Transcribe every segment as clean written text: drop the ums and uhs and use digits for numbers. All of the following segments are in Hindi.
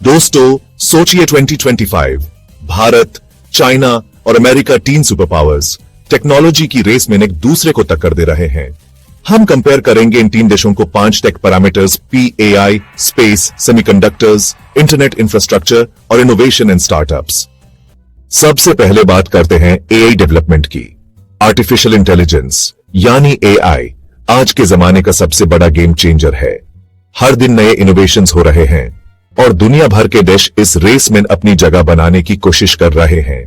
दोस्तों, सोचिए 2025 भारत, चाइना और अमेरिका, तीन सुपर पावर्स टेक्नोलॉजी की रेस में एक दूसरे को टक्कर दे रहे हैं। हम कंपेयर करेंगे इन तीन देशों को 5 tech parameters PAI, space, semiconductors, internet infrastructure और इनोवेशन एंड स्टार्टअप्स। सबसे पहले बात करते हैं AI डेवलपमेंट की। आर्टिफिशियल इंटेलिजेंस यानी AI आज के जमाने का सबसे बड़ा गेम चेंजर है। हर दिन नए इनोवेशंस हो रहे हैं और दुनिया भर के देश इस रेस में अपनी जगह बनाने की कोशिश कर रहे हैं।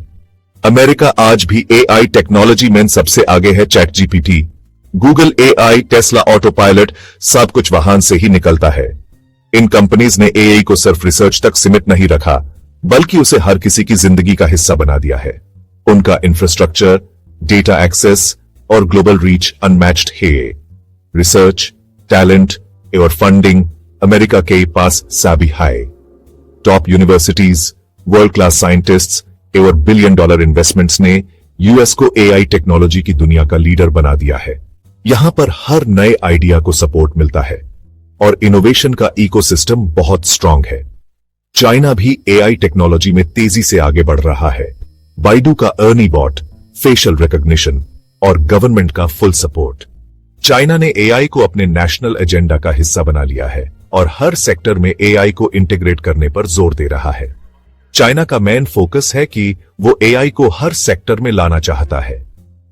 अमेरिका आज भी AI टेक्नोलॉजी में सबसे आगे है। ChatGPT, Google AI, Tesla auto pilot, सब कुछ वहां से ही निकलता है। इन कंपनीज ने AI को सिर्फ रिसर्च तक सीमित नहीं रखा, बल्कि उसे हर किसी की जिंदगी का हिस्सा बना दिया है। उनका इंफ्रास्ट्रक्चर, डेटा एक्सेस और ग्लोबल रीच अनमैच्ड है। रिसर्च, टैलेंट और फंडिंग अमेरिका के पास सभी है। Top universities, world class scientists और $1 बिलियन इन्वेस्टमेंट्स ने यूएस को AI टेक्नोलॉजी की दुनिया का लीडर बना दिया है। यहां पर हर नए आइडिया को सपोर्ट मिलता है और इनोवेशन का इकोसिस्टम बहुत स्ट्रांग है। चाइना भी AI टेक्नोलॉजी में तेजी से आगे बढ़ रहा है। बाइडू का अर्नी बॉट, फेशियल रिकॉग्निशन और गवर्नमेंट का फुल सपोर्ट। चाइना ने AI को अपने नेशनल एजेंडा का हिस्सा बना लिया है और हर सेक्टर में AI को इंटीग्रेट करने पर जोर दे रहा है। चाइना का मेन फोकस है कि वो AI को हर सेक्टर में लाना चाहता है।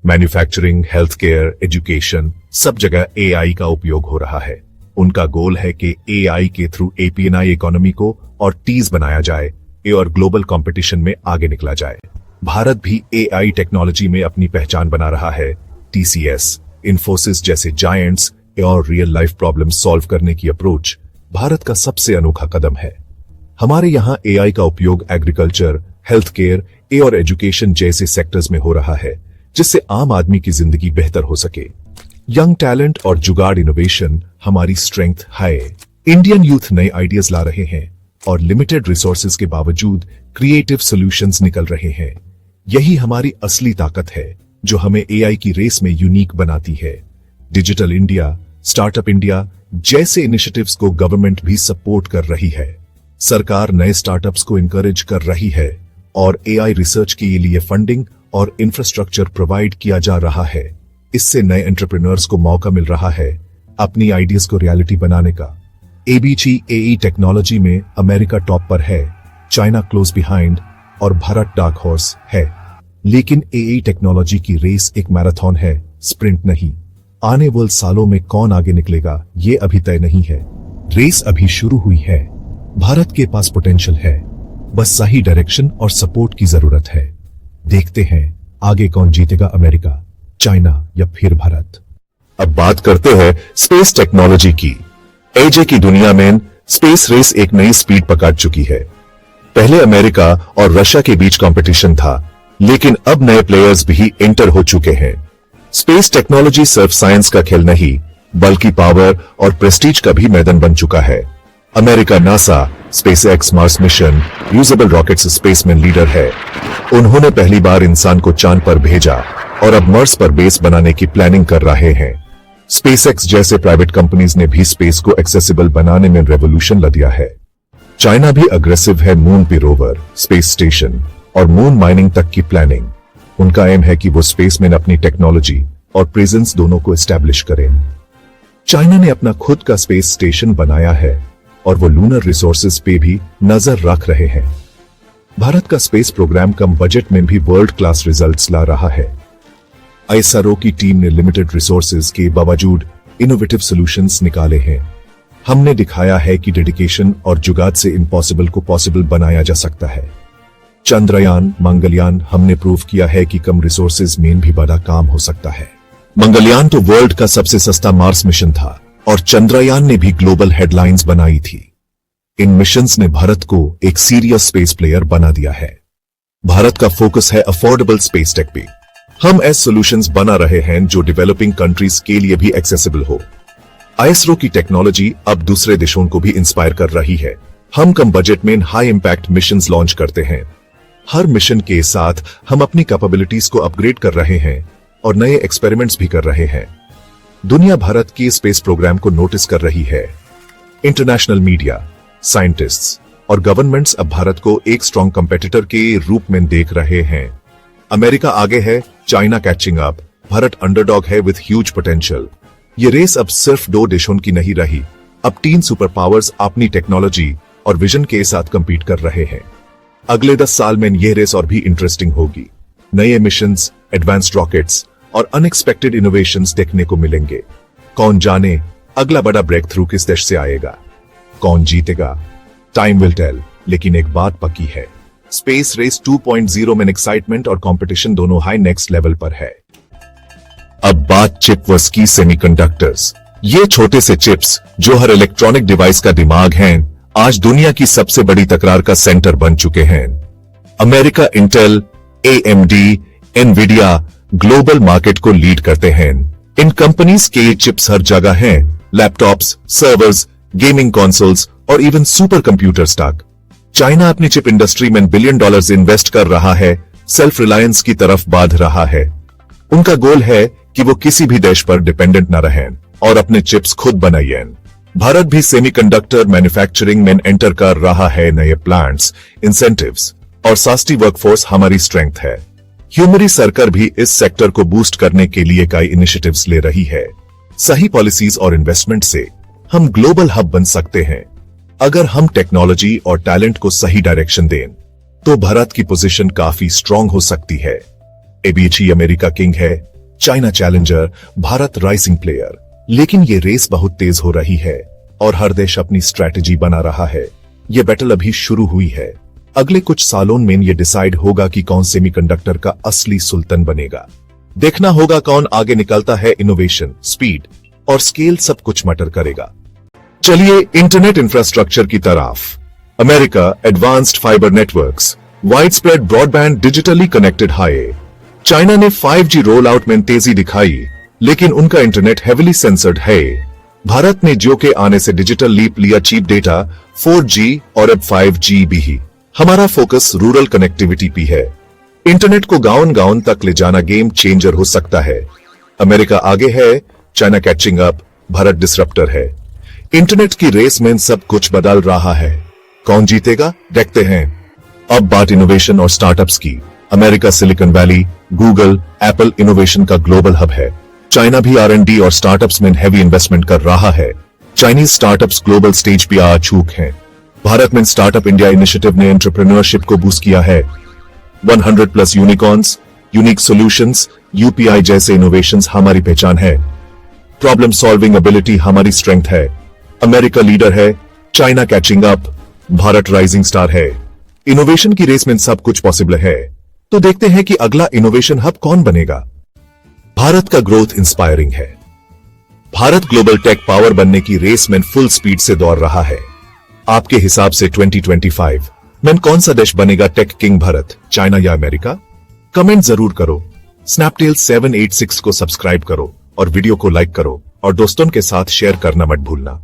मैन्युफैक्चरिंग, हेल्थ केयर, एजुकेशन, सब जगह AI का उपयोग हो रहा है। उनका गोल है कि AI के थ्रू APNI इकोनॉमी को और टीज बनाया जाए और ग्लोबल कंपटीशन में आगे निकला जाए। भारत भी AI टेक्नोलॉजी में अपनी पहचान बना रहा है। TCS, इन्फोसिस जैसे जायंट्स और रियल लाइफ प्रॉब्लम सॉल्व करने की अप्रोच भारत का सबसे अनोखा कदम है। हमारे यहां AI का उपयोग एग्रीकल्चर, हेल्थ केयर और एजुकेशन जैसे सेक्टर्स में हो रहा है, जिससे आम आदमी की जिंदगी बेहतर हो सके। यंग टैलेंट और जुगाड़ इनोवेशन हमारी स्ट्रेंथ है। इंडियन यूथ नए आइडियाज ला रहे हैं और लिमिटेड रिसोर्सेज के बावजूद क्रिएटिव सॉल्यूशंस निकल रहे हैं। यही हमारी असली ताकत है जो हमें AI की रेस में यूनिक बनाती है। डिजिटल इंडिया, स्टार्टअप इंडिया जैसे इनिशिएटिव्स को गवर्नमेंट भी सपोर्ट कर रही है। सरकार नए स्टार्टअप्स को इंकरेज कर रही है और AI रिसर्च के लिए फंडिंग और इंफ्रास्ट्रक्चर प्रोवाइड किया जा रहा है। इससे नए एंटरप्रेन्योर्स को मौका मिल रहा है अपनी आइडियाज को रियलिटी बनाने का। ABG टेक्नोलॉजी में अमेरिका टॉप पर है, चाइना क्लोज बिहाइंड और भारत डार्क हॉर्स है। लेकिन AI टेक्नोलॉजी की रेस एक मैराथन है, स्प्रिंट नहीं। आने वाले सालों में कौन आगे निकलेगा ये अभी तय नहीं है। रेस अभी शुरू हुई है। भारत के पास पोटेंशियल है, बस सही डायरेक्शन और सपोर्ट की जरूरत है। देखते हैं आगे कौन जीतेगा, अमेरिका, चाइना या फिर भारत। अब बात करते हैं स्पेस टेक्नोलॉजी की। AJ की दुनिया में स्पेस रेस एक नई स्पीड पकड़ चुकी है। पहले अमेरिका और रशिया के बीच कंपटीशन था, लेकिन अब नए प्लेयर्स भी एंटर हो चुके हैं। स्पेस टेक्नोलॉजी सिर्फ साइंस का खेल नहीं, बल्कि पावर और प्रेस्टीज का भी मैदान बन चुका है। America NASA, SpaceX Mars mission, usable rockets space में लीडर है। उन्होंने पहली बार इंसान को चांद पर भेजा और अब मार्स पर बेस बनाने की प्लानिंग कर रहे हैं। SpaceX जैसे प्राइवेट कंपनीज ने भी स्पेस को एक्सेसिबल बनाने में रेवोल्यूशन ला दिया है। चाइना भी अग्रेसिव है, मून पे रोवर, स्पेस स्टेशन और मून माइनिंग तक की प्लानिंग। उनका एम है कि वो स्पेस में अपनी टेक्नोलॉजी और प्रेजेंस दोनों को एस्टैब्लिश करें। चाइना ने अपना खुद का स्पेस स्टेशन बनाया है और वो लूनर रिसोर्सेज पे भी नजर रख रहे हैं। भारत का स्पेस प्रोग्राम कम बजट में भी वर्ल्ड क्लास रिजल्ट्स ला रहा है। ISRO की टीम ने लिमिटेड रिसोर्सेज के बावजूद इनोवेटिव सॉल्यूशंस निकाले हैं। हमने दिखाया है कि डेडिकेशन और जुगाड़ से इम्पॉसिबल को पॉसिबल बनाया जा सकता है। चंद्रयान, मंगलयान हमने प्रूव किया है कि कम रिसोर्सेज में भी बड़ा काम हो सकता है। मंगलयान तो वर्ल्ड का सबसे सस्ता मार्स मिशन था और चंद्रयान ने भी ग्लोबल हेडलाइंस बनाई थी। इन मिशंस ने भारत को एक सीरियस स्पेस प्लेयर बना दिया है। भारत का फोकस है अफोर्डेबल स्पेस टेक पे। हम ऐसे सॉल्यूशंस बना रहे हैं जो डेवलपिंग कंट्रीज के लिए भी एक्सेसिबल हो। ISRO की टेक्नोलॉजी अब दूसरे देशों को भी इंस्पायर कर रही है। हम कम बजट में हाई इंपैक्ट मिशंस लॉन्च करते हैं। हर मिशन के साथ हम अपनी कैपेबिलिटीज को अपग्रेड कर रहे हैं और नए एक्सपेरिमेंट्स भी कर रहे हैं। दुनिया भारत के स्पेस प्रोग्राम को नोटिस कर रही है। इंटरनेशनल मीडिया, साइंटिस्ट्स और गवर्नमेंट्स अब भारत को एक स्ट्रॉन्ग कंपेटिटर के रूप में देख रहे हैं। अमेरिका आगे है, China catching up, Bharat underdog है विद ह्यूज पोटेंशियल। ये रेस अब सिर्फ दो देशों की नहीं रही, अब 3 सुपर पावर्स अपनी टेक्नोलॉजी और विजन के साथ compete कर रहे हैं। अगले 10 साल में यह रेस और भी इंटरेस्टिंग होगी। नए मिशंस, एडवांस्ड रॉकेट्स और अनएक्सपेक्टेड इनोवेशंस देखने को मिलेंगे। कौन जाने अगला बड़ा ब्रेक थ्रू किस देश से आएगा, कौन जीतेगा, टाइम विल टेल। लेकिन एक बात पक्की है, स्पेस रेस 2.0 में एक्साइटमेंट और कंपटीशन दोनों हाई नेक्स्ट लेवल पर है। अब बात चिप वर्स की सेमीकंडक्टर्स। ये छोटे से चिप्स जो हर इलेक्ट्रॉनिक डिवाइस का दिमाग हैं, आज दुनिया की सबसे बड़ी तकरार का सेंटर बन चुके हैं। America Intel, AMD, Nvidia global market को लीड करते हैं। इन कंपनीज के ये चिप्स हर जगह हैं, लैपटॉप्स, सर्वर्स, गेमिंग कंसोल्स और इवन सुपर कंप्यूटर्स तक। चाइना अपनी चिप इंडस्ट्री में $बिलियन इन्वेस्ट कर रहा है, सेल्फ रिलायंस की तरफ बढ़ रहा है। उनका गोल है कि वो किसी भी देश पर डिपेंडेंट न रहें और अपने चिप्स खुद बनाइए। भारत भी सेमीकंडक्टर मैन्युफैक्चरिंग में एंटर कर रहा है। नए प्लांट्स, इंसेंटिव्स और सस्ती वर्कफोर्स हमारी स्ट्रेंथ है। ह्यूमरी सरकार भी इस सेक्टर को बूस्ट करने के लिए कई इनिशिएटिव्स ले रही है। सही पॉलिसीज और इन्वेस्टमेंट से हम ग्लोबल हब बन सकते हैं। अगर हम टेक्नोलॉजी और टैलेंट को सही डायरेक्शन दें तो भारत की पोजीशन काफी स्ट्रांग हो सकती है। एबीएचई अमेरिका किंग है, China challenger, Bharat rising player. लेकिन ये रेस बहुत तेज हो रही है और हर देश अपनी स्ट्रैटेजी बना रहा है। ये बैटल अभी शुरू हुई है। अगले कुछ सालों में ये डिसाइड होगा कि कौन सेमीकंडक्टर का असली सुल्तान बनेगा। देखना होगा कौन आगे निकलता है। इनोवेशन, स्पीड और स्केल सब कुछ मैटर करेगा। चलिए इंटरनेट इंफ्रास्ट्रक्चर की तरफ। America advanced fibre networks, wide spread broadband, digitally connected high. China ने 5G रोल आउट में तेजी दिखाई, लेकिन उनका इंटरनेट हेविली सेंसर्ड है। भारत ने जियो के आने से डिजिटल लीप लिया, चीप डेटा, 4G और अब 5G भी। हमारा फोकस रूरल कनेक्टिविटी पे है। इंटरनेट को गांव तक ले जाना गेम चेंजर हो सकता है। अमेरिका आगे है, China catching up, Bharat disruptor है। इंटरनेट की रेस में सब कुछ बदल रहा है। कौन जीतेगा देखते हैं। अब बात इनोवेशन और स्टार्टअप्स की। America silicon valley, Google, Apple innovation का ग्लोबल हब है। चाइना भी R&D और स्टार्टअप्स में हेवी इन्वेस्टमेंट कर रहा है। चाइनीज स्टार्टअप्स ग्लोबल स्टेज पे आ चुके हैं। भारत में स्टार्टअप इंडिया इनिशिएटिव ने एंटरप्रेन्योरशिप को बूस्ट किया है। 100+ यूनिकॉर्न्स, यूनिक सॉल्यूशंस, UPI जैसे इनोवेशंस हमारी पहचान है। प्रॉब्लम सॉल्विंग एबिलिटी हमारी स्ट्रेंथ है। अमेरिका लीडर है, China catching up, Bharat rising star है। इनोवेशन की रेस में सब कुछ पॉसिबल है। तो देखते हैं कि अगला इनोवेशन हब कौन बनेगा। भारत का ग्रोथ इंस्पायरिंग है। भारत ग्लोबल टेक पावर बनने की रेस में फुल स्पीड से दौड़ रहा है। आपके हिसाब से 2025 में कौन सा देश बनेगा टेक किंग, भारत, चाइना या अमेरिका? कमेंट जरूर करो। स्नैपटेल 786 को सब्सक्राइब करो और वीडियो को लाइक करो और दोस्तों के साथ शेयर करना मत भूलना।